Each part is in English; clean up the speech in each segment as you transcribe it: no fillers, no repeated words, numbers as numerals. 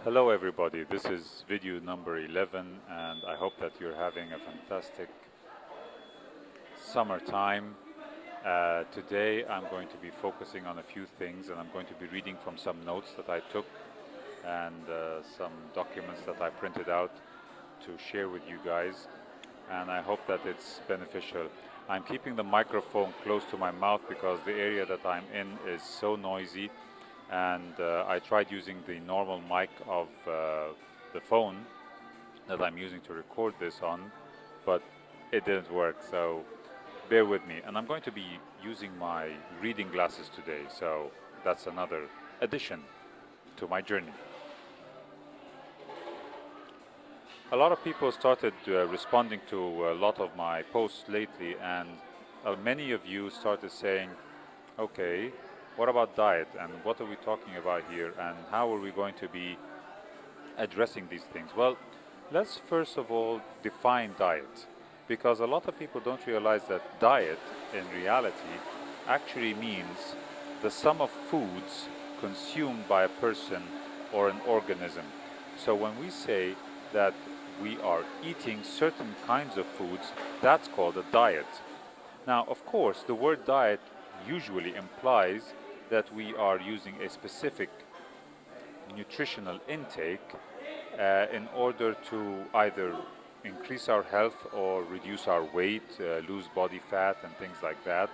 Hello everybody, this is video number 11 and I hope that you're having a fantastic summertime. Today I'm going to be focusing on a few things and I'm going to be reading from some notes that I took and some documents that I printed out to share with you guys, and I hope that it's beneficial. I'm keeping the microphone close to my mouth because the area that I'm in is so noisy, and I tried using the normal mic of the phone that I'm using to record this on, but it didn't work, so bear with me. And I'm going to be using my reading glasses today, so that's another addition to my journey. A lot of people started responding to a lot of my posts lately, and many of you started saying, okay, what about diet and what are we talking about here and how are we going to be addressing these things? Well, let's first of all define diet, because a lot of people don't realize that diet in reality actually means the sum of foods consumed by a person or an organism. So when we say that we are eating certain kinds of foods, that's called a diet. Now, of course, the word diet usually implies that we are using a specific nutritional intake in order to either increase our health or reduce our weight, lose body fat, and things like that,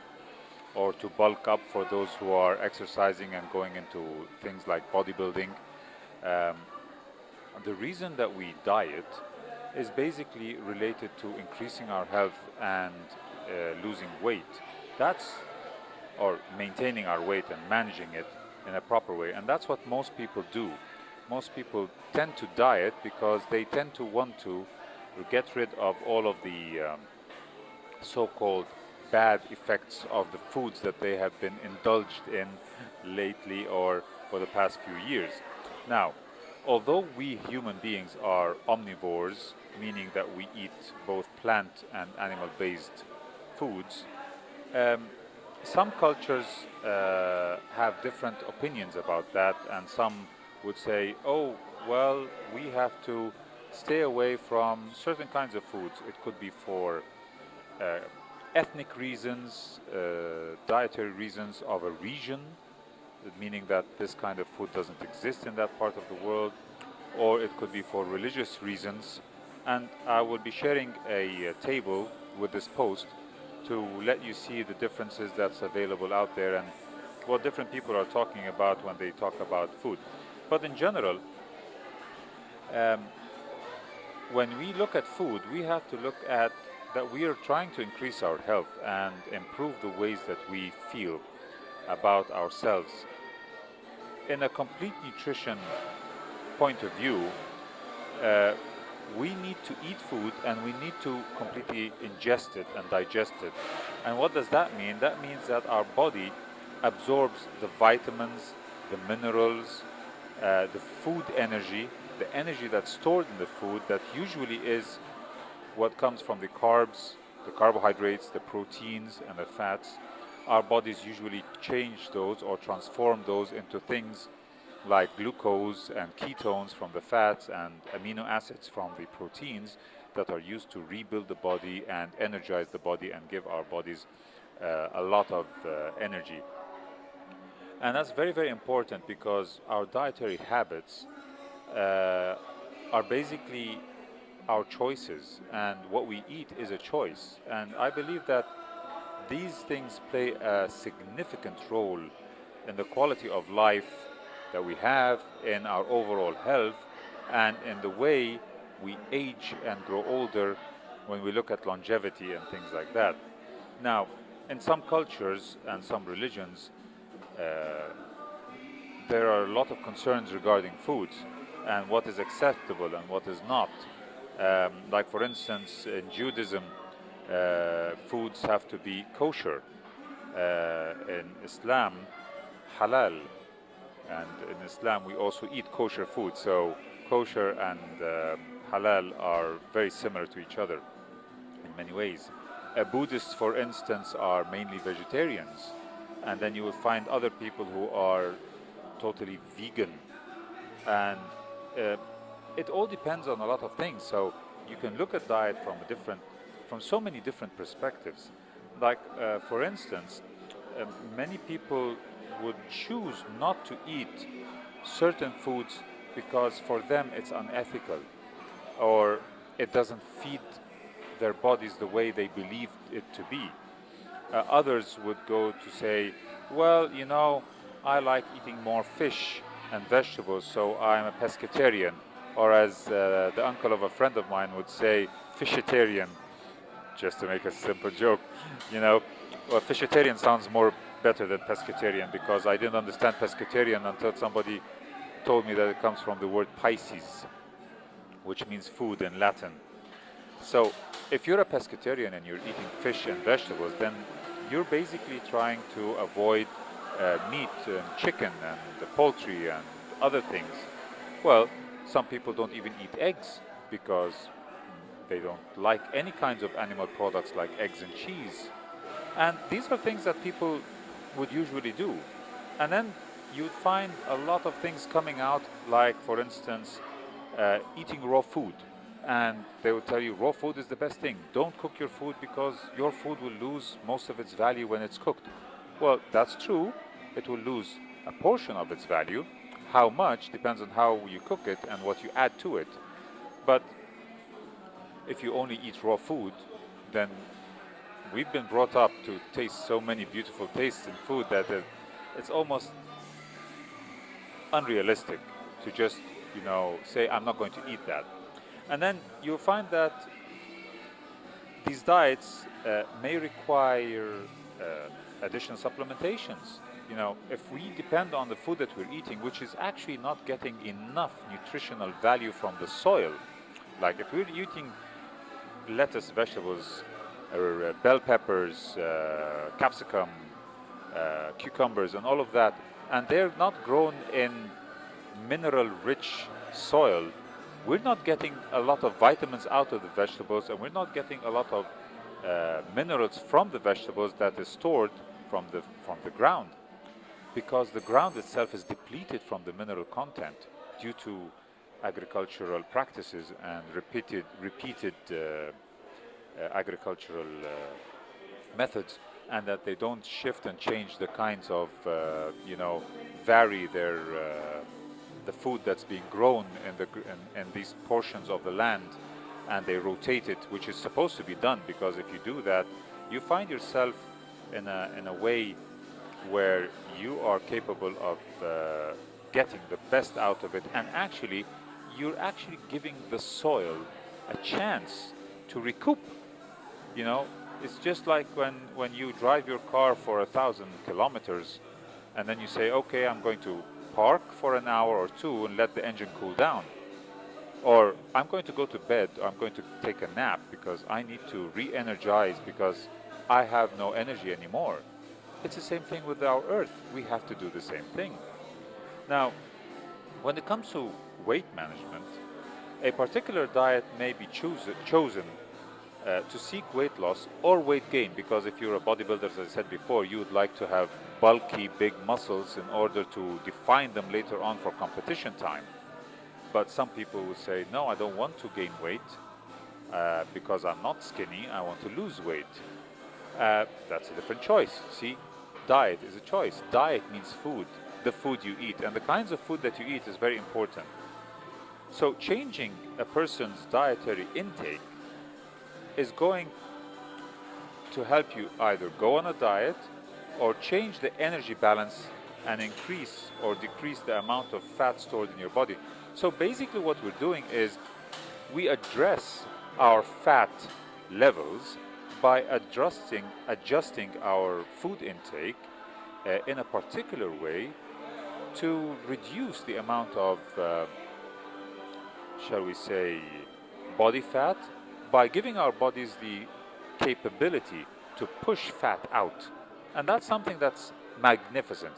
or to bulk up for those who are exercising and going into things like bodybuilding. Um, the reason that we diet is basically related to increasing our health and losing weight. That's or maintaining our weight and managing it in a proper way. And that's what most people do. Most people tend to diet because they tend to want to get rid of all of the so-called bad effects of the foods that they have been indulged in lately or for the past few years. Now, although we human beings are omnivores, meaning that we eat both plant and animal-based foods, um, some cultures have different opinions about that, and some would say, oh, well, we have to stay away from certain kinds of foods. It could be for uh, ethnic reasons, dietary reasons of a region, meaning that this kind of food doesn't exist in that part of the world, or it could be for religious reasons. And I will be sharing a table with this post to let you see the differences that's available out there and what different people are talking about when they talk about food. But in general, um, when we look at food, we have to look at that we are trying to increase our health and improve the ways that we feel about ourselves. In a complete nutrition point of view, uh, we need to eat food and we need to completely ingest it and digest it. And what does that mean? That means that our body absorbs the vitamins, the minerals, the food energy, the energy that's stored in the food that usually is what comes from the carbs, the carbohydrates, the proteins, and the fats. Our bodies usually change those or transform those into things like glucose and ketones from the fats and amino acids from the proteins that are used to rebuild the body and energize the body and give our bodies a lot of energy. And that's very, very important because our dietary habits uh, are basically our choices, and what we eat is a choice. And I believe that these things play a significant role in the quality of life that we have, in our overall health, and in the way we age and grow older when we look at longevity and things like that. Now, in some cultures and some religions, uh, there are a lot of concerns regarding foods and what is acceptable and what is not. Like, for instance, in Judaism, foods have to be kosher. In Islam, halal. And in Islam, we also eat kosher food. So, kosher and halal are very similar to each other in many ways. Buddhists, for instance, are mainly vegetarians. And then you will find other people who are totally vegan. And uh, it all depends on a lot of things. So you can look at diet from so many different perspectives. Like, for instance, many people would choose not to eat certain foods because for them it's unethical, or it doesn't feed their bodies the way they believed it to be. Others would go to say, well, I like eating more fish and vegetables, so I'm a pescatarian. Or as the uncle of a friend of mine would say, fishitarian, just to make a simple joke. You know, well, fishitarian sounds more better than pescatarian, because I didn't understand pescatarian until somebody told me that it comes from the word Pisces, which means food in Latin. So if you're a pescatarian and you're eating fish and vegetables, then you're basically trying to avoid meat and chicken and the poultry and other things. Well, some people don't even eat eggs because they don't like any kinds of animal products like eggs and cheese. And these are things that people would usually do. And then you'd find a lot of things coming out, like, for instance, eating raw food. And they will tell you raw food is the best thing. Don't cook your food because your food will lose most of its value when it's cooked. Well, that's true. It will lose a portion of its value. How much depends on how you cook it and what you add to it. But if you only eat raw food, then we've been brought up to taste so many beautiful tastes in food that it's almost unrealistic to just, say, I'm not going to eat that. And then you'll find that these diets may require additional supplementations. If we depend on the food that we're eating, which is actually not getting enough nutritional value from the soil, like if we're eating lettuce, vegetables, or bell peppers, capsicum, cucumbers, and all of that, and they're not grown in mineral-rich soil, we're not getting a lot of vitamins out of the vegetables, and we're not getting a lot of minerals from the vegetables that is stored from the ground, because the ground itself is depleted from the mineral content due to agricultural practices and repeated agricultural methods, and that they don't shift and change the kinds of vary the food that's being grown in these portions of the land, and they rotate it, which is supposed to be done, because if you do that, you find yourself in a way where you are capable of getting the best out of it, and actually you're actually giving the soil a chance to recoup. It's just like when you drive your car for 1,000 kilometers, and then you say, okay, I'm going to park for an hour or two and let the engine cool down, or I'm going to go to bed, or I'm going to take a nap because I need to re-energize because I have no energy anymore. It's the same thing with our earth. We have to do the same thing. Now, when it comes to weight management, a particular diet may be chosen to seek weight loss or weight gain, because if you're a bodybuilder, as I said before, you would like to have bulky, big muscles in order to define them later on for competition time. But some people would say, no, I don't want to gain weight because I'm not skinny, I want to lose weight. That's a different choice. See, diet is a choice. Diet means food, the food you eat, and the kinds of food that you eat is very important. So changing a person's dietary intake is going to help you either go on a diet or change the energy balance and increase or decrease the amount of fat stored in your body. So basically what we're doing is we address our fat levels by adjusting our food intake in a particular way to reduce the amount of, shall we say, body fat, by giving our bodies the capability to push fat out. And that's something that's magnificent.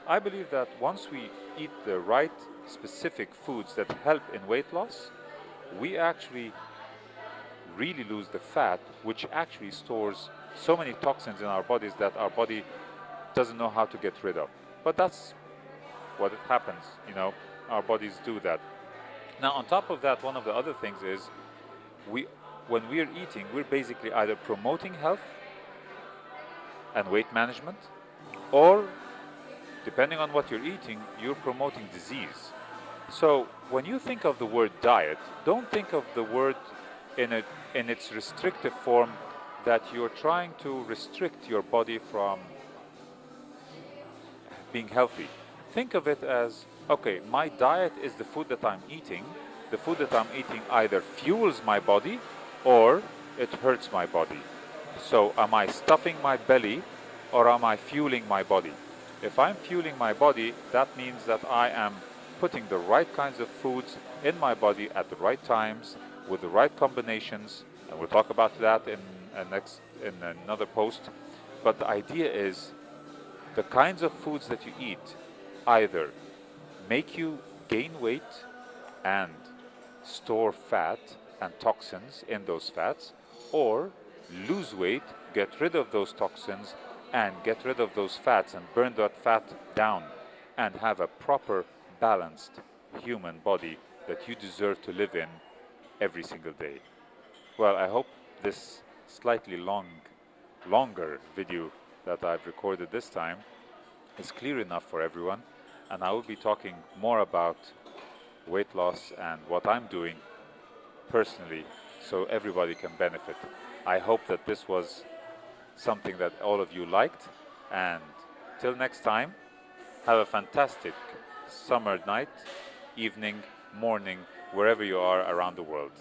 I believe that once we eat the right specific foods that help in weight loss, we actually really lose the fat, which actually stores so many toxins in our bodies that our body doesn't know how to get rid of. But that's what it happens, our bodies do that. Now, on top of that, one of the other things is we, when we're eating, we're basically either promoting health and weight management, or depending on what you're eating, you're promoting disease. So when you think of the word diet, don't think of the word in a, in its restrictive form, that you're trying to restrict your body from being healthy. Think of it as, okay, my diet is the food that I'm eating. The food that I'm eating either fuels my body or it hurts my body. So am I stuffing my belly or am I fueling my body? If I'm fueling my body, that means that I am putting the right kinds of foods in my body at the right times with the right combinations, and we'll talk about that in in another post. But the idea is the kinds of foods that you eat either make you gain weight and store fat and toxins in those fats, or lose weight, get rid of those toxins and get rid of those fats and burn that fat down and have a proper balanced human body that you deserve to live in every single day. Well, I hope this slightly longer video that I've recorded this time is clear enough for everyone, and I will be talking more about weight loss and what I'm doing personally so everybody can benefit. I hope that this was something that all of you liked, and till next time, have a fantastic summer night, evening, morning, wherever you are around the world.